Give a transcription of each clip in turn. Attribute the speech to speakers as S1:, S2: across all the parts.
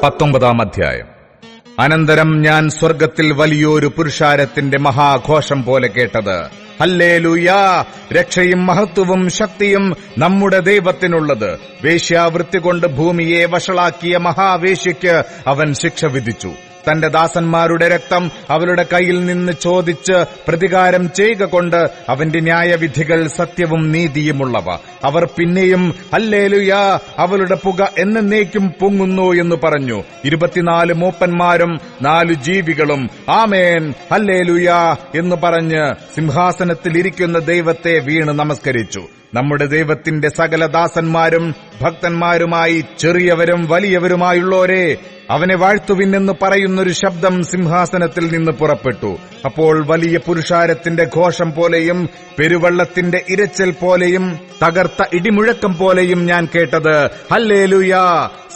S1: 19-ാം അധ്യായം. അനന്തരം ഞാൻ സ്വർഗ്ഗത്തിൽ വലിയൊരു പുരുഷാരത്തിന്റെ മഹാഘോഷം പോലെ കേട്ടത്, ഹല്ലേലൂയാ! രക്ഷയും മഹത്വവും ശക്തിയും നമ്മുടെ ദൈവത്തിനുള്ളത്. വേശ്യാവൃത്തി കൊണ്ട് ഭൂമിയെ വഷളാക്കിയ മഹാവേശ്യയ്ക്ക് അവൻ ശിക്ഷ വിധിച്ചു. തന്റെ ദാസന്മാരുടെ രക്തം അവളുടെ കയ്യിൽ നിന്ന് ചോദിച്ച് പ്രതികാരം ചെയ്യുക കൊണ്ട് അവന്റെ ന്യായവിധികൾ സത്യവും നീതിയുമുള്ളവ. അവർ പിന്നെയും ഹല്ലേലൂയാ, അവളുടെ പുക എന്നേക്കും പൊങ്ങുന്നു എന്ന് പറഞ്ഞു. 24 മൂപ്പന്മാരും 4 ജീവികളും ആമേൻ ഹല്ലേലൂയാ എന്ന് പറഞ്ഞ് സിംഹാസനത്തിൽ ഇരിക്കുന്ന ദൈവത്തെ വീണ് നമസ്കരിച്ചു. നമ്മുടെ ദൈവത്തിന്റെ സകല ദാസന്മാരും ഭക്തന്മാരുമായി ചെറിയവരും വലിയവരുമായുള്ളോരേ, അവനെ വാഴ്ത്തുവിനെന്ന് പറയുന്നൊരു ശബ്ദം സിംഹാസനത്തിൽ നിന്ന് പുറപ്പെട്ടു. അപ്പോൾ വലിയ പുരുഷാരത്തിന്റെ ഘോഷം പോലെയും പെരുവെള്ളത്തിന്റെ ഇരച്ചൽ പോലെയും തകർത്ത ഇടിമുഴക്കം പോലെയും ഞാൻ കേട്ടത്, ഹല്ലേലൂയാ!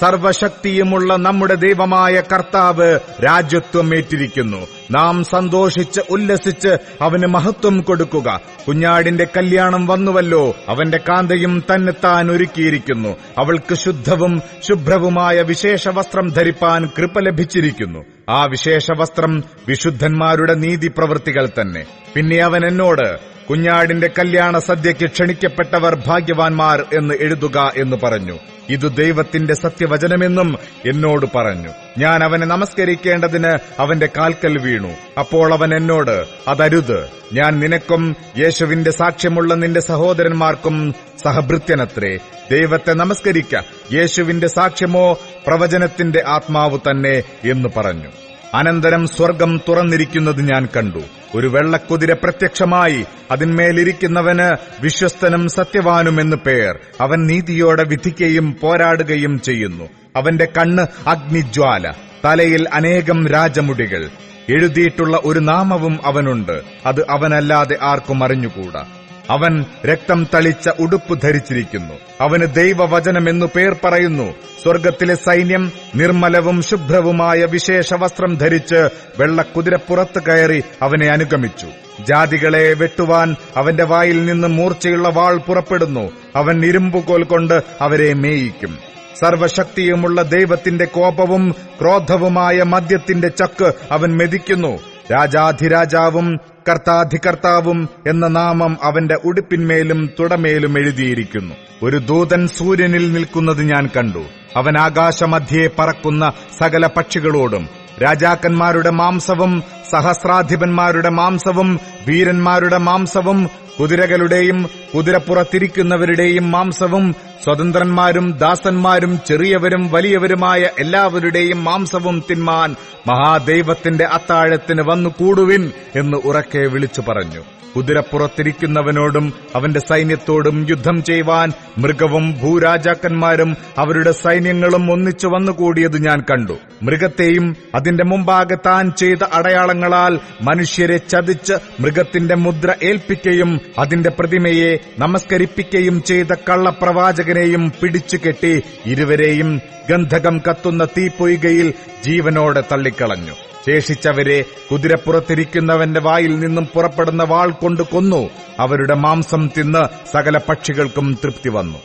S1: സർവശക്തിയുമുള്ള നമ്മുടെ ദൈവമായ കർത്താവ് രാജ്യത്വം ഏറ്റിരിക്കുന്നു. നാം സന്തോഷിച്ച് ഉല്ലസിച്ച് അവന് മഹത്വം കൊടുക്കുക. കുഞ്ഞാടിന്റെ കല്യാണം വന്നുവല്ലോ, അവന്റെ കാന്തയും തന്നെത്താൻ ഒരുക്കിയിരിക്കുന്നു. അവൾക്ക് ശുദ്ധവും ശുഭ്രവുമായ വിശേഷ വസ്ത്രം ധരിപ്പാൻ കൃപ ലഭിച്ചിരിക്കുന്നു. ആ വിശേഷ വസ്ത്രം വിശുദ്ധന്മാരുടെ നീതിപ്രവൃത്തികൾ തന്നെ. പിന്നെ അവൻ എന്നോട്, കുഞ്ഞാടിന്റെ കല്യാണ സദ്യയ്ക്ക് ക്ഷണിക്കപ്പെട്ടവർ ഭാഗ്യവാന്മാർ എന്ന് എഴുതുക എന്ന് പറഞ്ഞു. ഇത് ദൈവത്തിന്റെ സത്യവചനമെന്നും എന്നോട് പറഞ്ഞു. ഞാൻ അവനെ നമസ്കരിക്കേണ്ടതിന് അവന്റെ കാൽക്കൽ വീണു. അപ്പോൾ അവൻ എന്നോട്, അതരുത്. ഞാൻ നിനക്കും യേശുവിന്റെ സാക്ഷ്യമുള്ള നിന്റെ സഹോദരന്മാർക്കും സഹഭൃത്യനത്രേ. ദൈവത്തെ നമസ്കരിക്ക. യേശുവിന്റെ സാക്ഷ്യമോ പ്രവചനത്തിന്റെ ആത്മാവ് തന്നെ എന്ന് പറഞ്ഞു. അനന്തരം സ്വർഗം തുറന്നിരിക്കുന്നത് ഞാൻ കണ്ടു. ഒരു വെള്ളക്കുതിര പ്രത്യക്ഷമായി. അതിന്മേലിരിക്കുന്നവന് വിശ്വസ്തനും സത്യവാനും എന്ന് പേർ. അവൻ നീതിയോടെ വിധിക്കുകയും പോരാടുകയും ചെയ്യുന്നു. അവന്റെ കണ്ണ് അഗ്നിജ്വാല, തലയിൽ അനേകം രാജമുടികൾ. എഴുതിയിട്ടുള്ള ഒരു നാമവും അവനുണ്ട്. അത് അവനല്ലാതെ ആർക്കും അറിഞ്ഞുകൂടാ. അവൻ രക്തം തളിച്ച ഉടുപ്പ് ധരിച്ചിരിക്കുന്നു. അവന് ദൈവവചനമെന്നു പേർ പറയുന്നു. സ്വർഗത്തിലെ സൈന്യം നിർമ്മലവും ശുഭ്രവുമായ വിശേഷ വസ്ത്രം ധരിച്ച് വെള്ളക്കുതിരപ്പുറത്ത് കയറി അവനെ അനുഗമിച്ചു. ജാതികളെ വെട്ടുവാൻ അവന്റെ വായിൽ നിന്ന് മൂർച്ചയുള്ള വാൾ പുറപ്പെടുന്നു. അവൻ ഇരുമ്പുകോൽ കൊണ്ട് അവരെ മേയിക്കും. സർവശക്തിയുമുള്ള ദൈവത്തിന്റെ കോപവും ക്രോധവുമായ മദ്യത്തിന്റെ ചക്ക് അവൻ മെതിക്കുന്നു. രാജാധിരാജാവും കർത്താധികർത്താവും എന്ന നാമം അവന്റെ ഉടുപ്പിന്മേലും തുടമേലും എഴുതിയിരിക്കുന്നു. ഒരു ദൂതൻ സൂര്യനിൽ നിൽക്കുന്നത് ഞാൻ കണ്ടു. അവൻ ആകാശമധ്യേ പറക്കുന്ന സകല പക്ഷികളോടും, രാജാക്കന്മാരുടെ മാംസവും സഹസ്രാധിപന്മാരുടെ മാംസവും വീരന്മാരുടെ മാംസവും കുതിരകളുടെയും കുതിരപ്പുറത്തിരിക്കുന്നവരുടെയും മാംസവും സ്വതന്ത്രന്മാരും ദാസന്മാരും ചെറിയവരും വലിയവരുമായ എല്ലാവരുടെയും മാംസവും തിന്മാൻ മഹാദൈവത്തിന്റെ അത്താഴത്തിന് വന്നു കൂടുവിൻ എന്ന് ഉറക്കെ വിളിച്ചു പറഞ്ഞു. കുതിരപ്പുറത്തിരിക്കുന്നവനോടും അവന്റെ സൈന്യത്തോടും യുദ്ധം ചെയ്യുവാൻ മൃഗവും ഭൂരാജാക്കന്മാരും അവരുടെ സൈന്യങ്ങളും ഒന്നിച്ചു വന്നുകൂടിയത് ഞാൻ കണ്ടു. മൃഗത്തെയും അതിന്റെ മുമ്പാകെ താൻ ചെയ്ത അടയാളങ്ങളാൽ മനുഷ്യരെ ചതിച്ച് മൃഗത്തിന്റെ മുദ്ര ഏൽപ്പിക്കുകയും അതിന്റെ പ്രതിമയെ നമസ്കരിപ്പിക്കുകയും ചെയ്ത കള്ളപ്രവാചകനെയും പിടിച്ചുകെട്ടി ഇരുവരെയും ഗന്ധകം കത്തുന്ന തീപ്പൊയ്കയിൽ ജീവനോടെ തള്ളിക്കളഞ്ഞു. ശേഷിച്ചവരെ കുതിരപ്പുറത്തിരിക്കുന്നവന്റെ വായിൽ നിന്നും പുറപ്പെടുന്ന വാൾ കൊണ്ട് കൊന്നു. അവരുടെ മാംസം തിന്ന് സകല പക്ഷികൾക്കും തൃപ്തി വന്നു.